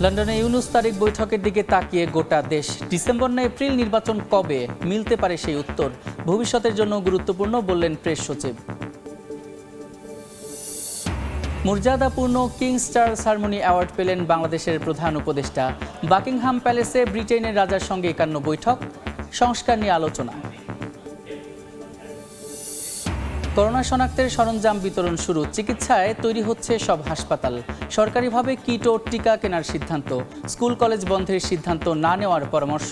লন্ডনে ইউনুস তারিখ বৈঠকের দিকে তাকিয়ে গোটা দেশ। ডিসেম্বর না এপ্রিল নির্বাচন কবে মিলতে পারে সেই উত্তর ভবিষ্যতের জন্য গুরুত্বপূর্ণ বললেন প্রেস সচিব। মর্যাদাপূর্ণ কিংস চার্লস হারমোনি অ্যাওয়ার্ড পেলেন বাংলাদেশের প্রধান উপদেষ্টা। বাকিংহাম প্যালেসে ব্রিটেনের রাজার সঙ্গে 51 বৈঠক, সংস্কার নিয়ে আলোচনা। করোনা শনাক্তের সরঞ্জাম বিতরণ শুরু, চিকিৎসায় তৈরি হচ্ছে সব হাসপাতাল। সরকারিভাবে কিট ও টিকা কেনার সিদ্ধান্ত, স্কুল কলেজ বন্ধের সিদ্ধান্ত না নেওয়ার পরামর্শ।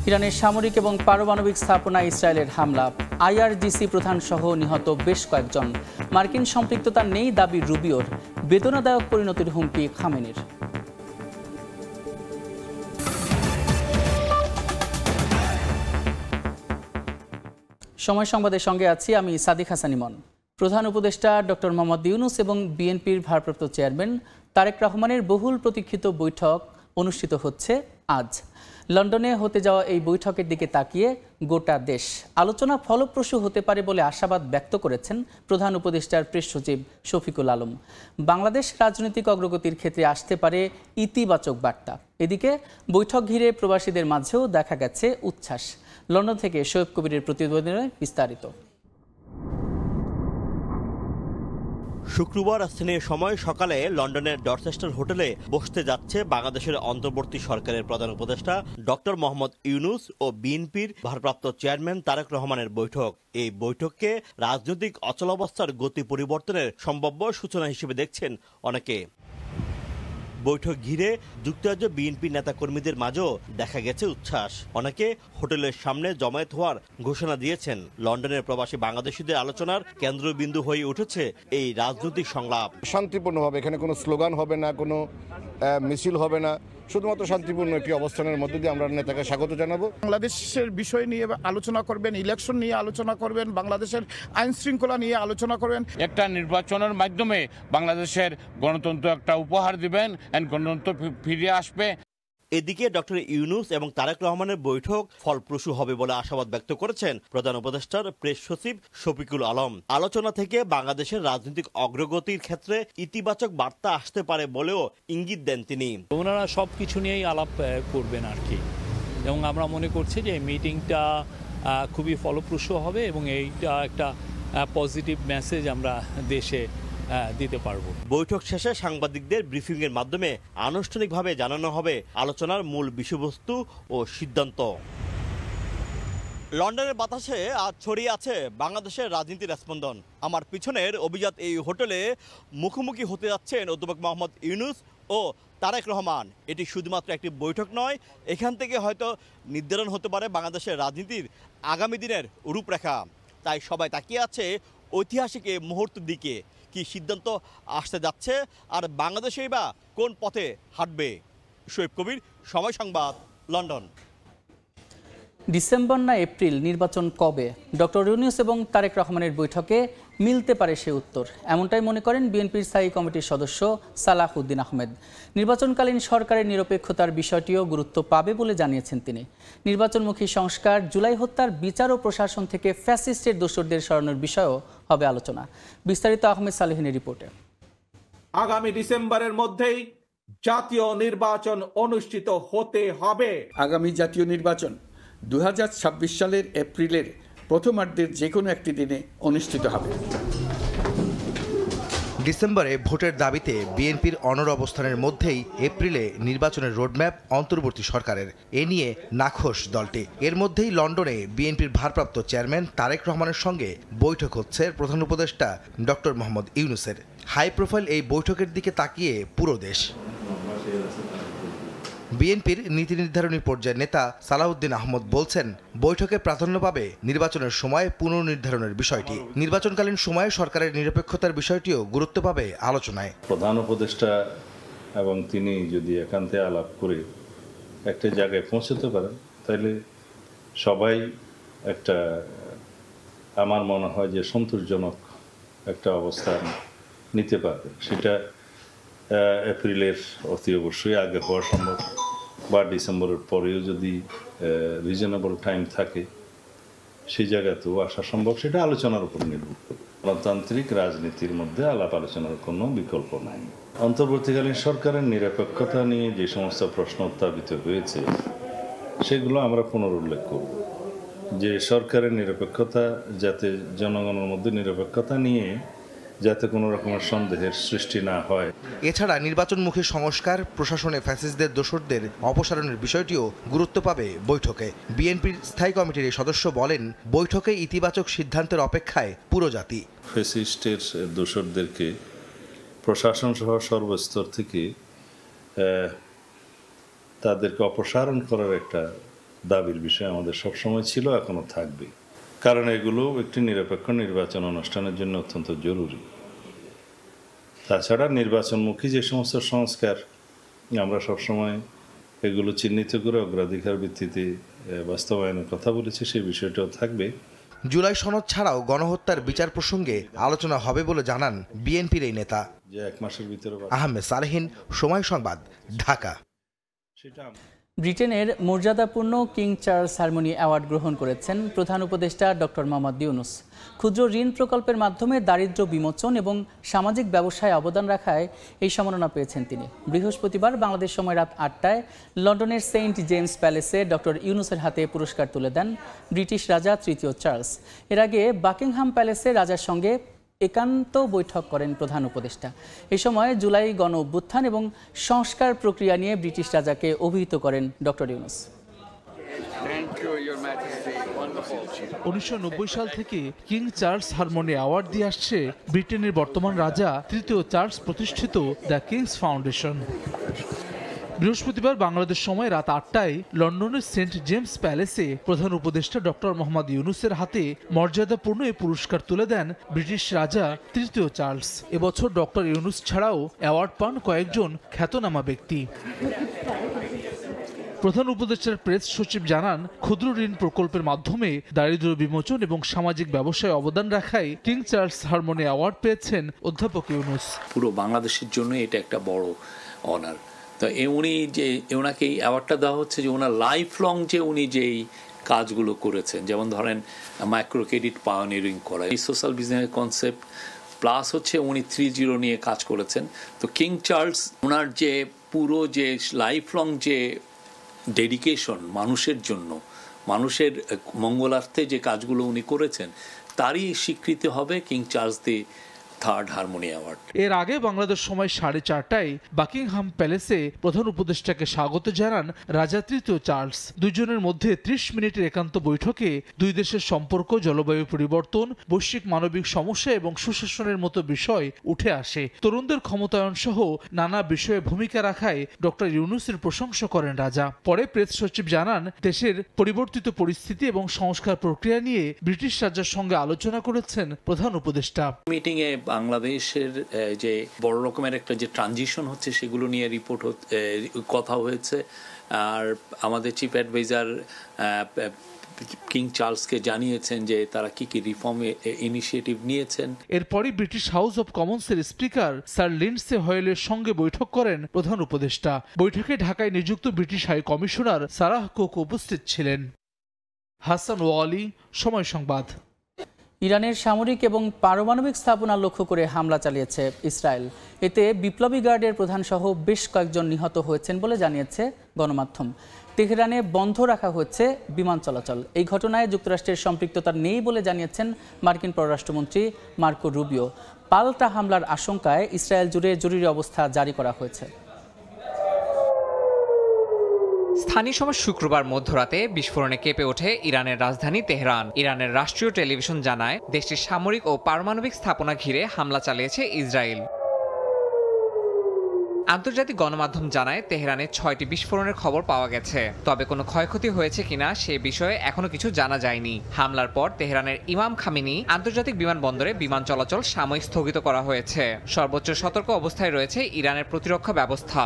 ইরানের সামরিক এবং পারমাণবিক স্থাপনায় ইসরায়েলের হামলা, আইআরজিসি প্রধান সহ নিহত বেশ কয়েকজন। মার্কিন সম্পৃক্ততা নেই দাবি রুবিওর, বেদনাদায়ক পরিণতির হুমকি খামেনির। সময় সংবাদের সঙ্গে আছি আমি সাদিক হাসান ইমন। প্রধান উপদেষ্টা ডক্টর মোহাম্মদ ইউনুস এবং বিএনপির ভারপ্রাপ্ত চেয়ারম্যান তারেক রহমানের বহুল প্রতীক্ষিত বৈঠক অনুষ্ঠিত হচ্ছে আজ। লন্ডনে হতে যাওয়া এই বৈঠকের দিকে তাকিয়ে গোটা দেশ। আলোচনা ফলপ্রসূ হতে পারে বলে আশাবাদ ব্যক্ত করেছেন প্রধান উপদেষ্টার প্রেস সচিব শফিকুল আলম। বাংলাদেশ রাজনৈতিক অগ্রগতির ক্ষেত্রে আসতে পারে ইতিবাচক বার্তা। এদিকে বৈঠক ঘিরে প্রবাসীদের মাঝেও দেখা গেছে উচ্ছ্বাস। লন্ডন থেকে শোয়েব কবিরের প্রতিবেদনে বিস্তারিত। শুক্রবার স্থানীয় সময় সকালে লন্ডনের ডরচেস্টার হোটেলে বসতে যাচ্ছে বাংলাদেশের অন্তর্বর্তী সরকারের প্রধান উপদেষ্টা ডক্টর মোহাম্মদ ইউনুস ও বিএনপির ভারপ্রাপ্ত চেয়ারম্যান তারেক রহমানের বৈঠক। এই বৈঠককে রাজনৈতিক অচলাবস্থার গতি পরিবর্তনের সম্ভাব্য সূচনা হিসেবে দেখছেন অনেকে। বৈঠক ঘিরে যুক্তরাজ্য বিএনপি নেতাকর্মীদের মাঝেও দেখা গেছে উচ্ছ্বাস। অনেকে হোটেলের সামনে জমায়েত হওয়ার ঘোষণা দিয়েছেন। লন্ডনের প্রবাসী বাংলাদেশিদের আলোচনার কেন্দ্রবিন্দু হয়ে উঠেছে এই রাজনৈতিক সংলাপ। শান্তিপূর্ণভাবে, এখানে কোনো স্লোগান হবে না, কোনো মিছিল হবে না, শুধুমাত্র শান্তিপূর্ণ একটি অবস্থানের মধ্যে দিয়ে আমরা নেতাকে স্বাগত জানাবো। বাংলাদেশের বিষয় নিয়ে আলোচনা করবেন, ইলেকশন নিয়ে আলোচনা করবেন, বাংলাদেশের আইন শৃঙ্খলা নিয়ে আলোচনা করবেন। একটা নির্বাচনের মাধ্যমে বাংলাদেশের গণতন্ত্র একটা উপহার দিবেন, গণতন্ত্র ফিরে আসবে। এদিকে ডক্টর ইউনুস এবং তারেক রহমানের বৈঠক ফলপ্রসূ হবে বলে আশাবাদ ব্যক্ত করেছেন প্রধান উপদেষ্টার প্রেস সচিব শফিকুল আলম। আলোচনা থেকে বাংলাদেশের রাজনৈতিক অগ্রগতির ক্ষেত্রে ইতিবাচক বার্তা আসতে পারে বলেও ইঙ্গিত দেন তিনি। ওনারা সবকিছু নিয়েই আলাপ করবেন আর কি, এবং আমরা মনে করছি যে এই মিটিংটা খুবই ফলপ্রসূ হবে এবং এইটা একটা পজিটিভ মেসেজ আমরা দেশে দিতে পারবো। বৈঠক শেষে সাংবাদিকদের ব্রিফিং এর মাধ্যমে আনুষ্ঠানিকভাবে জানানো হবে আলোচনার মূল বিষয়বস্তু ও সিদ্ধান্ত। লন্ডনের বাতাসে আজ ছড়িয়ে আছে বাংলাদেশের রাজনীতির স্পন্দন। আমার পিছনের অভিজাত এই হোটেলে মুখোমুখি হতে যাচ্ছেন অধ্যাপক মোহাম্মদ ইউনুস ও তারেক রহমান। এটি শুধুমাত্র একটি বৈঠক নয়, এখান থেকে হয়তো নির্ধারণ হতে পারে বাংলাদেশের রাজনীতির আগামী দিনের রূপরেখা। তাই সবাই তাকিয়ে আছে ঐতিহাসিক এই মুহূর্তের দিকে। কি সিদ্ধান্ত আসতে যাচ্ছে আর বাংলাদেশেই বা কোন পথে হাঁটবে? শোয়েব কবির, সময় সংবাদ, লন্ডন। ডিসেম্বর না এপ্রিল নির্বাচন কবে? ডক্টর ইউনুস এবং তারেক রহমানের বৈঠকে মিলতে পারে সে উত্তর, এমনটাই মনে করেন বিএনপির স্থায়ী কমিটির সদস্য সালাহ উদ্দিন আহমেদ। নির্বাচনকালীন সরকারের নিরপেক্ষতার বিষয়টিও গুরুত্ব পাবে বলে জানিয়েছেন তিনি। নির্বাচনমুখী সংস্কার, জুলাই হত্যার বিচার ও প্রশাসন থেকে ফ্যাসিস্টের দোসরদের সরানোর বিষয়েও হবে আলোচনা। বিস্তারিত আহমেদ সালেহিনের রিপোর্টে। আগামী ডিসেম্বরের মধ্যেই জাতীয় নির্বাচন অনুষ্ঠিত হতে হবে। আগামী জাতীয় নির্বাচন 2026 সালের এপ্রিলের প্রথমার্ধের যে কোনো একটি দিনে অনুষ্ঠিত হবে। ডিসেম্বরে ভোটের দাবিতে বিএনপির অনড় অবস্থানের মধ্যেই এপ্রিলে নির্বাচনের রোডম্যাপ অন্তর্বর্তী সরকারের। এ নিয়ে নাখোশ দলটি। এর মধ্যেই লন্ডনে বিএনপির ভারপ্রাপ্ত চেয়ারম্যান তারেক রহমানের সঙ্গে বৈঠক হচ্ছে প্রধান উপদেষ্টা ডক্টর মোহাম্মদ ইউনুসের। হাই প্রোফাইল এই বৈঠকের দিকে তাকিয়ে পুরো দেশ। বিএনপির নীতি নির্ধারণী পর্যায়ের নেতা সালাউদ্দিন আহমদ বলছেন, বৈঠকে প্রাধান্য পাবে নির্বাচনের সময় পুনর্নির্ধারণের বিষয়টি। নির্বাচনকালীন সময়ে সরকারের নিরপেক্ষতার বিষয়টিও গুরুত্ব পাবে আলোচনায়। প্রধান উপদেষ্টা এবং তিনি যদি একান্তে আলাপ করে একটা জায়গায় পৌঁছতে পারেন, তাহলে সবাই একটা, আমার মনে হয় যে সন্তোষজনক একটা অবস্থান নিতে পারবে। সেটা এপ্রিলের অতি অবশ্যই আগে হওয়া সম্ভব, বা ডিসেম্বরের পরেও যদি রিজনেবল টাইম থাকে সেই জায়গাতেও আসা সম্ভব, সেটা আলোচনার উপর নির্ভর করবে। গণতান্ত্রিক রাজনীতির মধ্যে আলাপ আলোচনার কোনো বিকল্প নাই। অন্তর্বর্তীকালীন সরকারের নিরপেক্ষতা নিয়ে যে সমস্ত প্রশ্ন উত্থাপিত হয়েছে সেগুলো আমরা পুনরুল্লেখ করব, যে সরকারের নিরপেক্ষতা যাতে জনগণের মধ্যে নিরপেক্ষতা নিয়ে যাতে কোনো রকমের সন্দেহের সৃষ্টি না হয়। এছাড়া নির্বাচনমুখী সংস্কার, প্রশাসনে ফ্যাসিস্টদের দোসরদের অপসারণের বিষয়টিও গুরুত্ব পাবে বৈঠকে। বিএনপির স্থায়ী কমিটির এই সদস্য বলেন, বৈঠকে ইতিবাচক সিদ্ধান্তের অপেক্ষায় পুরো জাতি। ফ্যাসিস্টের দোসরদেরকে প্রশাসন সহ সর্বস্তর থেকে তাদেরকে অপসারণ করার একটা দাবির বিষয় আমাদের সবসময় ছিল, এখনো থাকবে। কারণ এগুলো একটি নিরপেক্ষ নির্বাচন অনুষ্ঠানের জন্য অত্যন্ত জরুরি। তাছাড়া নির্বাচনমুখী যে সমস্ত সংস্কার আমরা সবসময় এগুলো চিহ্নিত করে অগ্রাধিকার ভিত্তিতে বাস্তবায়নের কথা বলেছি, সেই বিষয়টাও থাকবে। জুলাই সনদ ছাড়াও গণহত্যার বিচার প্রসঙ্গে আলোচনা হবে বলে জানান বিএনপির এই নেতা। যে 1 মাসের ভিতরে। আহমেদ সালেহিন, সময় সংবাদ, ঢাকা। ব্রিটেনের মর্যাদাপূর্ণ কিং চার্লস হারমোনি অ্যাওয়ার্ড গ্রহণ করেছেন প্রধান উপদেষ্টা ডক্টর মোহাম্মদ ইউনূস। ক্ষুদ্র ঋণ প্রকল্পের মাধ্যমে দারিদ্র্য বিমোচন এবং সামাজিক ব্যবসায় অবদান রাখায় এই সম্মাননা পেয়েছেন তিনি। বৃহস্পতিবার বাংলাদেশ সময় রাত 8টায় লন্ডনের সেন্ট জেমস প্যালেসে ডক্টর ইউনূসের হাতে পুরস্কার তুলে দেন ব্রিটিশ রাজা তৃতীয় চার্লস। এর আগে বাকিংহাম প্যালেসে রাজার সঙ্গে একান্ত বৈঠক করেন প্রধান উপদেষ্টা। এ সময় জুলাই গণ অভ্যুত্থান এবং সংস্কার প্রক্রিয়া নিয়ে ব্রিটিশ রাজাকে অভিহিত করেন ডক্টর ইউনূস। 1990 সাল থেকে কিং চার্লস হারমোনি অ্যাওয়ার্ড দিয়ে আসছে ব্রিটেনের বর্তমান রাজা তৃতীয় চার্লস প্রতিষ্ঠিত দ্য কিংস ফাউন্ডেশন। বৃহস্পতিবার বাংলাদেশ সময় রাত 8টায় লন্ডনের সেন্ট জেমস প্যালেসে প্রধান উপদেষ্টা ডক্টর মোহাম্মদ ইউনূসের হাতে মর্যাদাপূর্ণ এই পুরস্কার তুলে দেন ব্রিটিশ রাজা তৃতীয় চার্লস। এবছর ডক্টর ইউনূস ছাড়াও অ্যাওয়ার্ড পান কয়েকজন খ্যাতনামা ব্যক্তি। প্রধান উপদেষ্টার প্রেস সচিব জানান, ক্ষুদ্র ঋণ প্রকল্পের মাধ্যমে দারিদ্র্য বিমোচন এবং সামাজিক ব্যবসায় অবদান রাখায় কিং চার্লস হারমোনি অ্যাওয়ার্ড পেয়েছেন অধ্যাপক ইউনূস। পুরো বাংলাদেশের জন্য এটা একটা বড় অনার। তো উনি যে ওনাকে এই অ্যাওয়ার্ডটা দেওয়া হচ্ছে যে ওনার লাইফ লং যে উনি যেই কাজগুলো করেছেন, যেমন ধরেন মাইক্রো ক্রেডিট পায়োনিয়ারিং করা, এই সোশ্যাল বিজনেস কনসেপ্ট, প্লাস হচ্ছে উনি 3.0 নিয়ে কাজ করেছেন। তো কিং চার্লস ওনার যে পুরো যে লাইফ লং যে ডেডিকেশন মানুষের জন্য, মানুষের মঙ্গলার্থে যে কাজগুলো উনি করেছেন, তারই স্বীকৃতি হবে king Charles the third harmony award. এর আগে বাংলাদেশ সময় 4:30টায় বাকিংহাম প্যালেসে প্রধান উপদেষ্টাকে স্বাগত জানান রাজা তৃতীয় চার্লস। দুজনের মধ্যে 30 মিনিটের একান্ত বৈঠকে দুই দেশের সম্পর্ক, জলবায়ু পরিবর্তন, বৈশ্বিক মানবিক সমস্যা এবং সুশাসনের মতো বিষয় উঠে আসে। তরুণদের ক্ষমতায়ন সহ নানা বিষয়ে ভূমিকা রাখায় ডক্টর ইউনূসের প্রশংসা করেন রাজা। পরে প্রেস সচিব জানান, দেশের পরিবর্তিত পরিস্থিতি এবং সংস্কার প্রক্রিয়া নিয়ে ব্রিটিশ রাজার সঙ্গে আলোচনা করেছেন প্রধান উপদেষ্টা। মিটিংয়ে বাংলাদেশের যে বড় রকমের একটা যে ট্রানজিশন হচ্ছে সেগুলো নিয়ে রিপোর্ট কথা হয়েছে। আর আমাদের চিফ অ্যাডভাইজার কিং চার্লসকে জানিয়েছেন যে তারা কি কি রিফর্ম ইনিশিয়েটিভ নিয়েছেন। এরপরই ব্রিটিশ হাউস অব কমন্সের স্পিকার স্যার লিন্ডসে হয়েলের সঙ্গে বৈঠক করেন প্রধান উপদেষ্টা। বৈঠকে ঢাকায় নিযুক্ত British high commissioner Sarah Cook উপস্থিত ছিলেন। হাসান ওয়ালি, সময় সংবাদ। ইরানের সামরিক এবং পারমাণবিক স্থাপনা লক্ষ্য করে হামলা চালিয়েছে ইসরায়েল। এতে বিপ্লবী গার্ডের প্রধান সহ বেশ কয়েকজন নিহত হয়েছেন বলে জানিয়েছে গণমাধ্যম। তেহরানে বন্ধ রাখা হচ্ছে বিমান চলাচল। এই ঘটনায় যুক্তরাষ্ট্রের সম্পৃক্ততা নেই বলে জানিয়েছেন মার্কিন পররাষ্ট্রমন্ত্রী মার্কো রুবিও। পাল্টা হামলার আশঙ্কায় ইসরায়েল জুড়ে জরুরি অবস্থা জারি করা হয়েছে। স্থানীয় সময় শুক্রবার মধ্যরাতে বিস্ফোরণে কেঁপে ওঠে ইরানের রাজধানী তেহরান। ইরানের রাষ্ট্রীয় টেলিভিশন জানায়, দেশটির সামরিক ও পারমাণবিক স্থাপনা ঘিরে হামলা চালিয়েছে ইসরায়েল। আন্তর্জাতিক গণমাধ্যম জানায়, তেহরানে 6টি বিস্ফোরণের খবর পাওয়া গেছে। তবে কোনো ক্ষয়ক্ষতি হয়েছে কিনা সে বিষয়ে এখনো কিছু জানা যায়নি। হামলার পর তেহরানের ইমাম খামেনি আন্তর্জাতিক বিমানবন্দরে বিমান চলাচল সাময়িক স্থগিত করা হয়েছে। সর্বোচ্চ সতর্ক অবস্থায় রয়েছে ইরানের প্রতিরক্ষা ব্যবস্থা।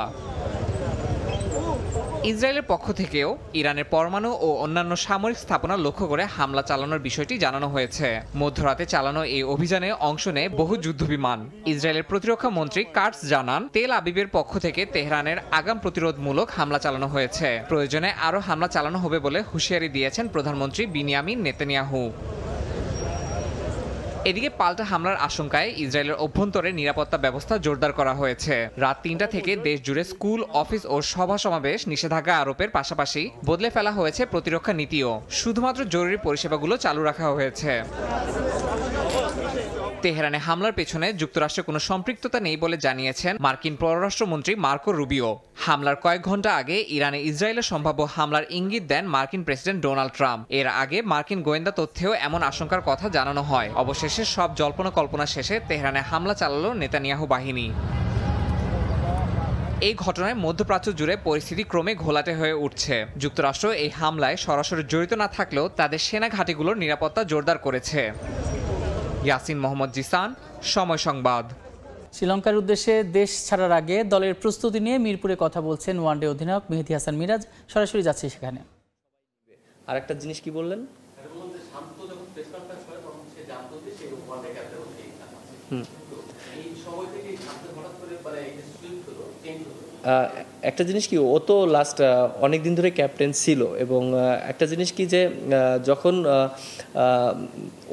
ইসরায়েলের পক্ষ থেকেও ইরানের পরমাণু ও অন্যান্য সামরিক স্থাপনা লক্ষ্য করে হামলা চালানোর বিষয়টি জানানো হয়েছে। মধ্যরাতে চালানো এই অভিযানে অংশ নেয় বহু যুদ্ধবিমান। ইসরায়েলের প্রতিরক্ষা মন্ত্রী কার্টস জানান, তেল আবিবের পক্ষ থেকে তেহরানের আগাম প্রতিরোধমূলক হামলা চালানো হয়েছে। প্রয়োজনে আরও হামলা চালানো হবে বলে হুঁশিয়ারি দিয়েছেন প্রধানমন্ত্রী বিনিয়ামিন নেতানিয়াহু। এদিকে পাল্টা হামলার আশঙ্কায় ইসরায়েলের অভ্যন্তরে নিরাপত্তা ব্যবস্থা জোরদার করা হয়েছে। রাত ৩টা থেকে দেশ জুড়ে স্কুল, অফিস ও সভা সমাবেশ নিষেধাজ্ঞা আরোপের পাশাপাশি বদলে ফেলা হয়েছে প্রতিরক্ষা নীতিও। শুধুমাত্র জরুরি পরিষেবাগুলো চালু রাখা হয়েছে। তেহরানে হামলার পেছনে যুক্তরাষ্ট্রের কোনো সম্পৃক্ততা নেই বলে জানিয়েছেন মার্কিন পররাষ্ট্রমন্ত্রী মার্কো রুবিও। হামলার কয়েক ঘন্টা আগে ইরানে ইসরায়েলের সম্ভাব্য হামলার ইঙ্গিত দেন মার্কিন প্রেসিডেন্ট ডোনাল্ড ট্রাম্প। এর আগে মার্কিন গোয়েন্দা তথ্যেও এমন আশঙ্কার কথা জানানো হয়। অবশেষে সব জল্পনা কল্পনা শেষে তেহরানে হামলা চালালো নেতানিয়াহু বাহিনী। এই ঘটনায় মধ্যপ্রাচ্য জুড়ে পরিস্থিতি ক্রমে ঘোলাটে হয়ে উঠছে। যুক্তরাষ্ট্র এই হামলায় সরাসরি জড়িত না থাকলেও তাদের সেনা ঘাঁটিগুলোর নিরাপত্তা জোরদার করেছে। ইয়াসিন মোহাম্মদ জিসান, সময় সংবাদ। শ্রীলঙ্কার উদ্দেশ্যে দেশ ছাড়ার আগে দলের প্রস্তুতি নিয়ে মিরপুরে কথা বলছেন ওয়ানডে অধিনায়ক মেহেদী হাসান মিরাজ। সরাসরি যাচ্ছে সেখানে। আর একটা জিনিস কি বললেন? একটা জিনিস কি, ও তো লাস্ট অনেক দিন ধরে ক্যাপ্টেন ছিল এবং একটা জিনিস কি যে যখন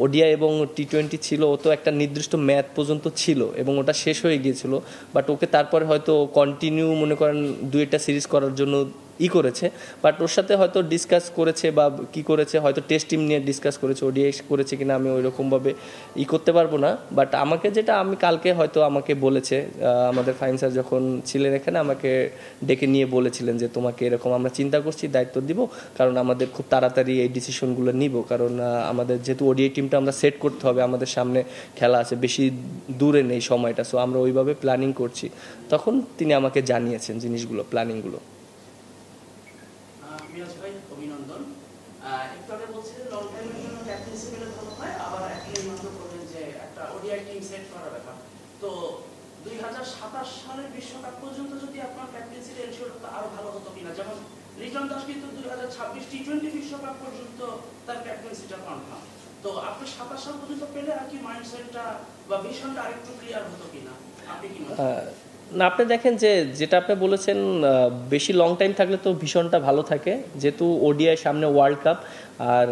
ওডিআই এবং টি-20 ছিল, ও তো একটা নির্দিষ্ট ম্যাচ পর্যন্ত ছিল এবং ওটা শেষ হয়ে গিয়েছিল। বাট ওকে তারপরে হয়তো কন্টিনিউ মনে করেন 2-1টা সিরিজ করার জন্য করেছে। বাট ওর সাথে হয়তো ডিসকাস করেছে বা কি করেছে, হয়তো টেস্ট টিম নিয়ে ডিসকাস করেছে, ওডিআই করেছে কিনা আমি ওই রকমভাবে করতে পারবো না। বাট আমাকে যেটা আমি কালকে হয়তো আমাকে বলেছে, আমাদের ফাহিম স্যার যখন ছিলেন এখানে আমাকে ডেকে নিয়ে বলেছিলেন যে তোমাকে এরকম আমরা চিন্তা করছি, দায়িত্ব দিব, কারণ আমাদের খুব তাড়াতাড়ি এই ডিসিশনগুলো নিব, কারণ আমাদের যেহেতু ওডিআই টিমটা আমরা সেট করতে হবে, আমাদের সামনে খেলা আছে, বেশি দূরে নেই সময়টা, সো আমরা ওইভাবে প্ল্যানিং করছি। তখন তিনি আমাকে জানিয়েছেন জিনিসগুলো, প্ল্যানিংগুলো। সালের বিশ্বকাপ পর্যন্ত যদি আপনার ক্যাপ্টেন্সির এনশিওর হতো আরো ভালো হতো কিনা, যেমন লিটন দাস কিন্তু 2026 টি-20 বিশ্বকাপ পর্যন্ত তার ক্যাপ্টেন্সিটা কনফার্ম। তো আপনি 27 সাল পর্যন্ত পেলে আর কি মাইন্ডসেটটা বা ভিশনটা আরেকটু ক্লিয়ার হতো কিনা, আপনি কি মনে করেন? না, আপনি দেখেন যে যেটা আপনি বলেছেন, বেশি লং টাইম থাকলে তো ভীষণটা ভালো থাকে, যেহেতু ওডিআই সামনে ওয়ার্ল্ড কাপ, আর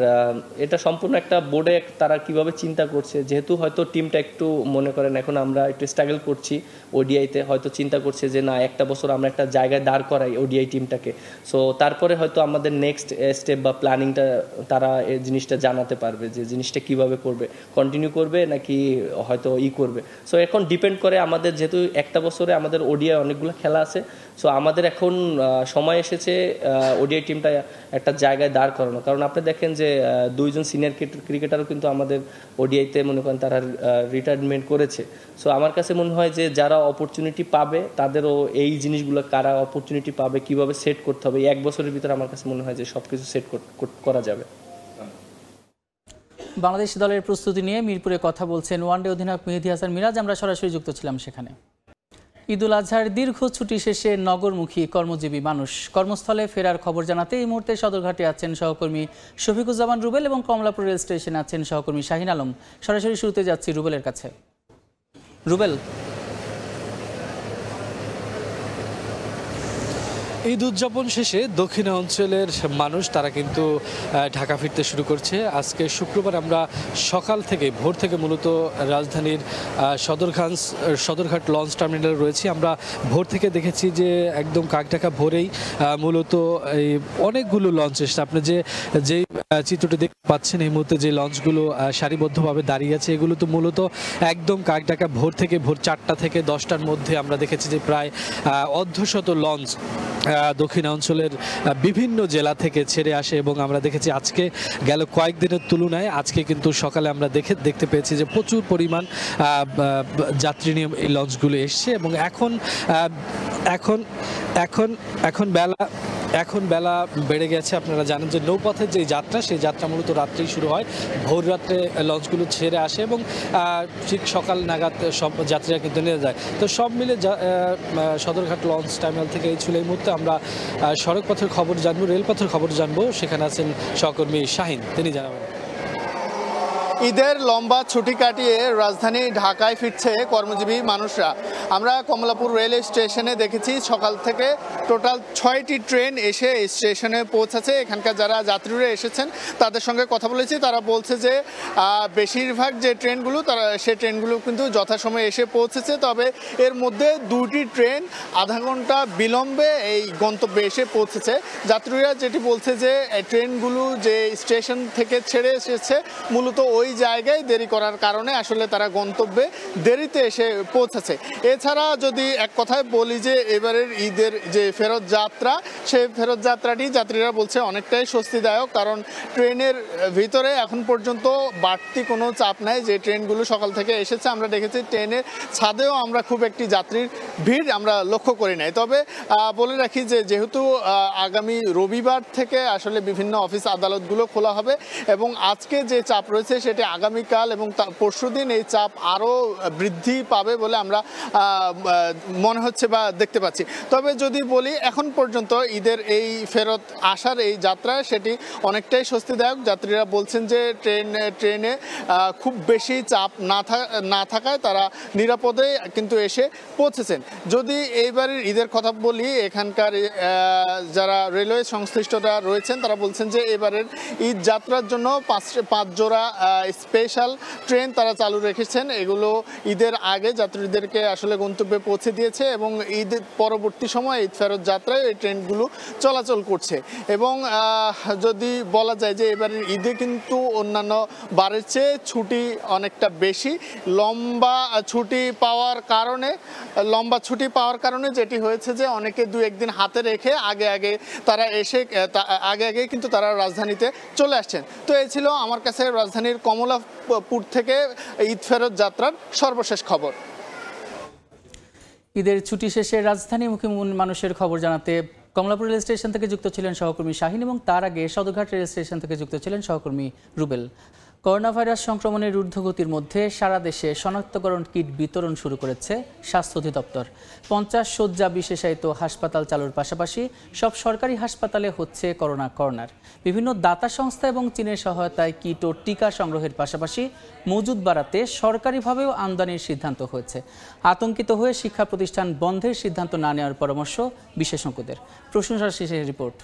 এটা সম্পূর্ণ একটা বোর্ডে তারা কিভাবে চিন্তা করছে, যেহেতু হয়তো টিমটা একটু মনে করেন এখন আমরা একটু স্ট্রাগল করছি ওডিআইতে, হয়তো চিন্তা করছে যে না একটা বছর আমরা একটা জায়গায় দাঁড় করাই ওডিআই টিমটাকে, সো তারপরে হয়তো আমাদের নেক্সট স্টেপ বা প্ল্যানিংটা তারা এই জিনিসটা জানাতে পারবে যে জিনিসটা কিভাবে করবে, কন্টিনিউ করবে নাকি হয়তো করবে। সো এখন ডিপেন্ড করে আমাদের, যেহেতু একটা বছরে আমাদের ওডিআই অনেকগুলো খেলা আছে, সো আমাদের এখন সময় এসেছে ওডিআই টিমটা একটা জায়গায় দাঁড় করানো। কারণ আপনি দেখেন যে 2জন সিনিয়র ক্রিকেটারও কিন্তু আমাদের ওডিআইতে মনে করেন তারা রিটায়ারমেন্ট করেছে। সো আমার কাছে মনে হয় যে যারা অপরচুনিটি পাবে তাদেরও এই জিনিসগুলো, কারা অপরচুনিটি পাবে, কিভাবে সেট করতে হবে, 1 বছরের ভিতরে আমার কাছে মনে হয় যে সব কিছু সেট করা যাবে। বাংলাদেশ দলের প্রস্তুতি নিয়ে মিরপুরে কথা বলছেন ওয়ানডে অধিনায়ক মেহেদী হাসান মিরাজ। আমরা সরাসরি যুক্ত ছিলাম সেখানে। ঈদুল আজহার দীর্ঘ ছুটি শেষে নগরমুখী কর্মজীবী মানুষ কর্মস্থলে ফেরার খবর জানাতে এই মুহূর্তে সদরঘাটে আছেন সহকর্মী শফিকুজ্জামান রুবেল এবং কমলাপুর রেল স্টেশনে আছেন সহকর্মী শাহিন আলম। সরাসরি শুরুতে যাচ্ছি রুবেলের কাছে। রুবেল, ঈদ উদযাপন শেষে দক্ষিণাঞ্চলের মানুষ তারা কিন্তু ঢাকা ফিরতে শুরু করছে। আজকে শুক্রবার আমরা সকাল থেকে ভোর থেকে মূলত রাজধানীর সদরঘাট লঞ্চ টার্মিনালে রয়েছি। আমরা ভোর থেকে দেখেছি যে একদম কাকডাকা ভোরেই মূলত এই অনেকগুলো লঞ্চ এসেছে। আপনি যে চিত্রটি দেখতে পাচ্ছেন এই মুহূর্তে যে লঞ্চগুলো সারিবদ্ধভাবে দাঁড়িয়ে আছে, এগুলো তো মূলত একদম কাকডাকা ভোর 4টা থেকে 10টার মধ্যে আমরা দেখেছি যে প্রায় অর্ধশত লঞ্চ দক্ষিণাঞ্চলের বিভিন্ন জেলা থেকে ছেড়ে আসে এবং আমরা দেখেছি আজকে গেল কয়েকদিনের তুলনায় আজকে কিন্তু সকালে আমরা দেখতে পেয়েছি যে প্রচুর পরিমাণ যাত্রী নিয়ে এই লঞ্চগুলো এসছে এবং এখন বেলা এখন বেলা বেড়ে গেছে, আপনারা জানেন যে নৌপথের যে যাত্রা সেই যাত্রা মূলত রাত্রেই শুরু হয়। ভোর রাত্রে লঞ্চগুলো ছেড়ে আসে এবং ঠিক সকাল নাগাদ সব যাত্রীরা কিন্তু নিয়ে যায়। তো সব মিলে সদরঘাট লঞ্চ টার্মিনাল থেকে এই ছিল এই মুহূর্তে আমরা সড়ক পথের খবর জানবো, রেলপথের খবর জানবো। সেখানে আছেন সহকর্মী শাহিন, তিনি জানাবেন। ঈদের লম্বা ছুটি কাটিয়ে রাজধানী ঢাকায় ফিরছে কর্মজীবী মানুষরা। আমরা কমলাপুর রেল স্টেশনে দেখেছি সকাল থেকে টোটাল 6টি ট্রেন এসে স্টেশনে পৌঁছেছে। এখানকার যারা যাত্রীরা এসেছেন তাদের সঙ্গে কথা বলেছি, তারা বলছে যে বেশিরভাগ যে ট্রেনগুলো সেই ট্রেনগুলো কিন্তু যথাসময়ে এসে পৌঁছেছে। তবে এর মধ্যে 2টি ট্রেন আধা ঘন্টা বিলম্বে এই গন্তব্যে এসে পৌঁছেছে। যাত্রীরা যেটি বলছে যে ট্রেনগুলো যে স্টেশন থেকে ছেড়ে এসেছে মূলত ওই জায়গায় দেরি করার কারণে আসলে তারা গন্তব্যে দেরিতে এসে পৌঁছেছে। এছাড়া যদি এক কথায় বলি যে এবারের ঈদের যে ফেরত যাত্রা, সেই ফেরত যাত্রাটি যাত্রীরা বলছে অনেকটাই স্বস্তিদায়ক, কারণ ট্রেনের ভিতরে এখন পর্যন্ত বাড়তি কোনো চাপ নাই। যে ট্রেনগুলো সকাল থেকে এসেছে আমরা দেখেছি ট্রেনের ছাদেও আমরা খুব একটি যাত্রীর ভিড় আমরা লক্ষ্য করি নাই। তবে বলে রাখি যে যেহেতু আগামী রবিবার থেকে আসলে বিভিন্ন অফিস আদালতগুলো খোলা হবে এবং আজকে যে চাপ রয়েছে সেটা আগামীকাল এবং পরশুদিন এই চাপ আরও বৃদ্ধি পাবে বলে আমরা মনে হচ্ছে বা দেখতে পাচ্ছি। তবে যদি বলি এখন পর্যন্ত ঈদের এই ফেরত আসার এই যাত্রা সেটি অনেকটাই স্বস্তিদায়ক। যাত্রীরা বলছেন যে ট্রেনে খুব বেশি চাপ না থাকায় তারা নিরাপদে কিন্তু এসে পৌঁছেছেন। যদি এইবারের ঈদের কথা বলি, এখানকার যারা রেলওয়ে সংশ্লিষ্টরা রয়েছেন তারা বলছেন যে এবারের ঈদ যাত্রার জন্য 5 জোড়া স্পেশাল ট্রেন তারা চালু রেখেছেন। এগুলো ঈদের আগে যাত্রীদেরকে আসলে গন্তব্যে পৌঁছে দিয়েছে এবং ঈদের পরবর্তী সময় ঈদ ফেরত যাত্রায় এই ট্রেনগুলো চলাচল করছে। এবং যদি বলা যায় যে এবারের ঈদে কিন্তু অন্যান্য বারের চেয়ে ছুটি অনেকটা বেশি। লম্বা ছুটি পাওয়ার কারণে যেটি হয়েছে যে অনেকে 2-1 দিন হাতে রেখে আগে তারা এসে আগে কিন্তু তারা রাজধানীতে চলে আসছেন। তো এই ছিল আমার কাছে রাজধানীর কমলাপুর থেকে ঈদ ফেরত যাত্রার সর্বশেষ খবর। ঈদের ছুটি শেষে রাজধানীমুখী মানুষের খবর জানাতে কমলাপুর রেল স্টেশন থেকে যুক্ত ছিলেন সহকর্মী শাহিন এবং তার আগে সদরঘাট রেল স্টেশন থেকে যুক্ত ছিলেন সহকর্মী রুবেল। করোনা ভাইরাস সংক্রমণের ঊর্ধ্বগতির মধ্যে সারা দেশে শনাক্তকরণ কিট বিতরণ শুরু করেছে স্বাস্থ্য অধিদপ্তর। 50 শয্যা বিশেষায়িত হাসপাতাল চালুর পাশাপাশি সব সরকারি হাসপাতালে হচ্ছে করোনা কর্নার। বিভিন্ন দাতা সংস্থা এবং চীনের সহায়তায় কিট ও টিকা সংগ্রহের পাশাপাশি মজুদ বাড়াতে সরকারিভাবেও আমদানির সিদ্ধান্ত হয়েছে। আতঙ্কিত হয়ে শিক্ষা প্রতিষ্ঠান বন্ধের সিদ্ধান্ত না নেওয়ার পরামর্শ বিশেষজ্ঞদের। প্রশংসার শেষে রিপোর্ট।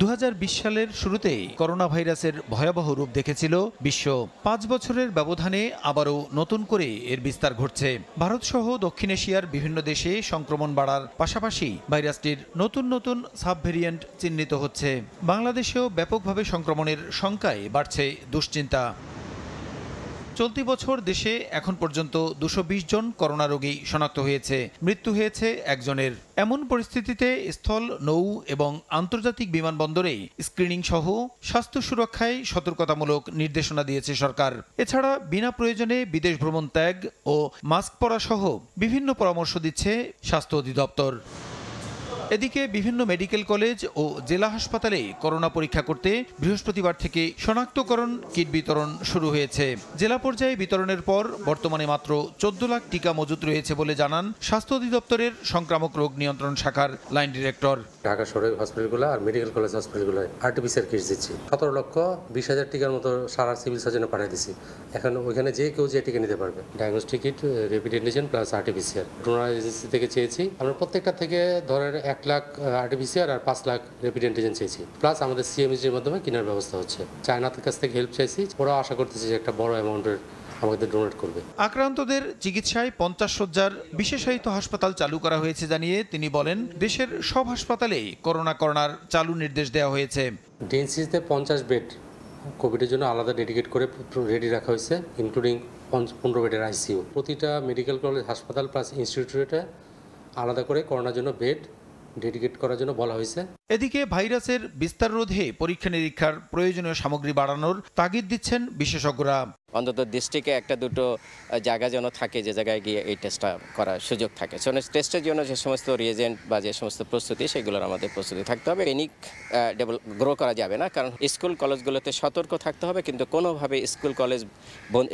2020 সালের শুরুতেই করোনা ভাইরাসের ভয়াবহ রূপ দেখেছিল বিশ্ব। 5 বছরের ব্যবধানে আবারও নতুন করে এর বিস্তার ঘটছে। ভারতসহ দক্ষিণ এশিয়ার বিভিন্ন দেশে সংক্রমণ বাড়ার পাশাপাশি ভাইরাসটির নতুন সাব ভেরিয়েন্ট চিহ্নিত হচ্ছে। বাংলাদেশেও ব্যাপকভাবে সংক্রমণের শঙ্কায় বাড়ছে দুশ্চিন্তা। চলতি বছর দেশে এখন পর্যন্ত 220 জন করোনা রোগী শনাক্ত হয়েছে, মৃত্যু হয়েছে 1 জনের। এমন পরিস্থিতিতে স্থল, নৌ এবং আন্তর্জাতিক বিমানবন্দরে স্ক্রিনিং সহ স্বাস্থ্য সুরক্ষায় সতর্কতামূলক নির্দেশনা দিয়েছে সরকার। এছাড়া বিনা প্রয়োজনে বিদেশ ভ্রমণ ত্যাগ ও মাস্ক পরা সহ বিভিন্ন পরামর্শ দিচ্ছে স্বাস্থ্য অধিদপ্তর। এদিকে বিভিন্ন মেডিকেল কলেজ ও জেলা হাসপাতালে করোনা পরীক্ষা করতে বৃহস্পতিবার থেকে শনাক্তকরণ কিট বিতরণ শুরু হয়েছে। জেলা পর্যায়ে বিতরণের পর বর্তমানে মাত্র 14 লাখ টিকা মজুত রয়েছে বলে জানান স্বাস্থ্য অধিদপ্তরের সংক্রামক রোগ নিয়ন্ত্রণ শাখার লাইন ডিরেক্টর। ঢাকা শহরের হসপিটালগুলো আর মেডিকেল কলেজ হসপিটালগুলো RT-PCR কিট দিচ্ছি। 17,20,000 টিকার মতো সারা সিভিল সার্জনে পাঠিয়ে দিচ্ছি। এখন ওইখানে যে কেউ যে টিকা নিতে পারবে। Diagnostic kit, rapid antigen plus RT-PCR। Donor agency থেকে চেয়েছি আমরা প্রত্যেকটা থেকে ধরেন 1 লাখ RT-PCR আর 5 লাখ র্যাপিড অ্যান্টিজেন চেয়েছি। প্লাস আমাদের CMSGর মাধ্যমে কেনার ব্যবস্থা হচ্ছে। চায়নার কাছ থেকে হেল্প চাইছি, ওরাও আশা করতেছি যে একটা বড় অ্যামাউন্টের আমাদের ডোনেট করবে। আক্রান্তদের চিকিৎসায় 50 শয্যার বিশেষায়িত হাসপাতাল চালু করা হয়েছে জানিয়ে তিনি বলেন, দেশের সব হাসপাতালে করোনা কর্নার চালু নির্দেশ দেওয়া হয়েছে। ডিএনসিতে 50 বেড কোভিডের জন্য আলাদা ডেডিকেট করে রেডি রাখা হয়েছে, ইনক্লুডিং 15 বেডের ICU। প্রতিটা মেডিকেল কলেজ, হাসপাতাল প্লাস ইনস্টিটিউটে আলাদা করে করোনার জন্য বেড ডেডিকেট করার জন্য বলা হয়েছে। এদিকে ভাইরাসের বিস্তার রোধে পরীক্ষা নিরীক্ষার প্রয়োজনীয় সামগ্রী বাড়ানোর তাগিদ দিচ্ছেন বিশেষজ্ঞরা। অন্তত ডিস্ট্রিক্টে একটা দুটো জায়গা যেন থাকে যে জায়গায় গিয়ে এই টেস্টটা করার সুযোগ থাকে। সো টেস্টের জন্য যে সমস্ত রিয়েজেন্ট বা যে সমস্ত প্রস্তুতি সেগুলোর আমাদের প্রস্তুতি থাকতে হবে। ক্লিনিক গ্রো করা যাবে না, কারণ স্কুল কলেজগুলোতে সতর্ক থাকতে হবে, কিন্তু কোনোভাবে স্কুল কলেজ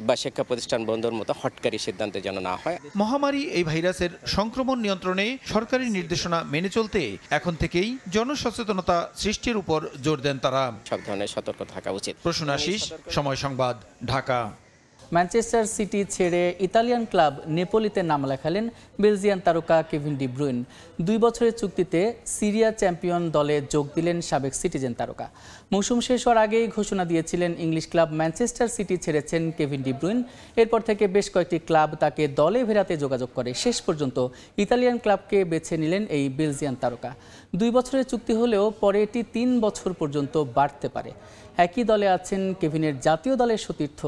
বা শিক্ষা প্রতিষ্ঠান বন্ধের মতো হটকারী সিদ্ধান্ত যেন না হয়। মহামারী এই ভাইরাসের সংক্রমণ নিয়ন্ত্রণে সরকারি নির্দেশনা মেনে চলতে এখন থেকেই জনসচেতনতা সৃষ্টির উপর জোর দেন তারা। সব ধরনের সতর্ক থাকা উচিত। প্রসূন আশিস, সময় সংবাদ, ঢাকা। ম্যানচেস্টার সিটি ছেড়ে ইতালিয়ান ক্লাব নেপোলিতে নাম লেখালেন বেলজিয়ান তারকা কেভিন ডি ব্রুইন। 2 বছরের চুক্তিতে সিরিয়া চ্যাম্পিয়ন দলে যোগ দিলেন সাবেক সিটিজেন তারকা। মৌসুম শেষ হওয়ার আগেই ঘোষণা দিয়েছিলেন ইংলিশ ক্লাব ম্যানচেস্টার সিটি ছেড়েছেন কেভিন ডি ব্রুইন। এরপর থেকে বেশ কয়েকটি ক্লাব তাকে দলে ফেরাতে যোগাযোগ করে। শেষ পর্যন্ত ইতালিয়ান ক্লাবকে বেছে নিলেন এই বেলজিয়ান তারকা। 2 বছরের চুক্তি হলেও পরে এটি 3 বছর পর্যন্ত বাড়তে পারে। একই দলে আছেন কেভিনের জাতীয় দলের সতীর্থ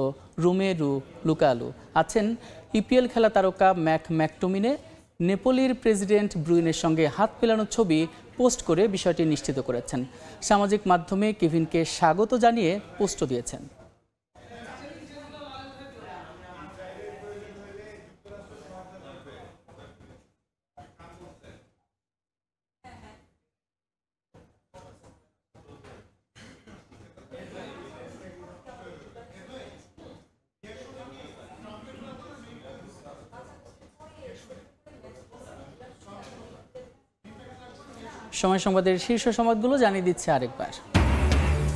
রোমেরু লুকালু, আছেন ইপিএল খেলা তারকা ম্যাকটোমিনে। নেপোলির প্রেসিডেন্ট ব্রুইনের সঙ্গে হাত মেলানোর ছবি পোস্ট করে বিষয়টি নিশ্চিত করেছেন। সামাজিক মাধ্যমে কেভিনকে স্বাগত জানিয়ে পোস্টও দিয়েছেন। সময় সংবাদের শীর্ষ সংবাদগুলো জানিয়ে দিচ্ছে আরেকবার।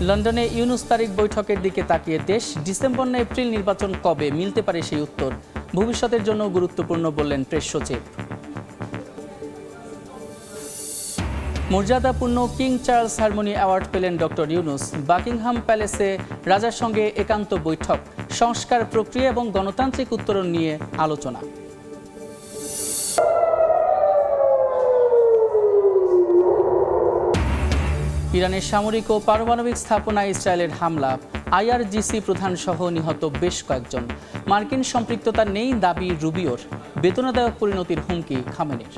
লন্ডনে ইউনুস তারিখ বৈঠকের দিকে তাকিয়ে দেশ। ডিসেম্বর না এপ্রিল নির্বাচন কবে, মিলতে পারে সেই উত্তর। ভবিষ্যতের জন্য গুরুত্বপূর্ণ বললেন প্রেস সচিব। মর্যাদাপূর্ণ কিং চার্লস হারমোনি অ্যাওয়ার্ড পেলেন ডক্টর ইউনুস। বাকিংহাম প্যালেসে রাজার সঙ্গে একান্ত বৈঠক। সংস্কার প্রক্রিয়া এবং গণতান্ত্রিক উত্তরণ নিয়ে আলোচনা। ইরানের সামরিক ও পারমাণবিক স্থাপনায় ইসরায়েলের হামলা। আইআরজিসি প্রধান সহ নিহত বেশ কয়েকজন। মার্কিন সম্পৃক্ততা নেই দাবি রুবিওর। বেদনাদায়ক পরিণতির হুমকি খামেনির।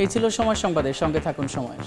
এই ছিল সময় সংবাদের সঙ্গে থাকুন সময়ের।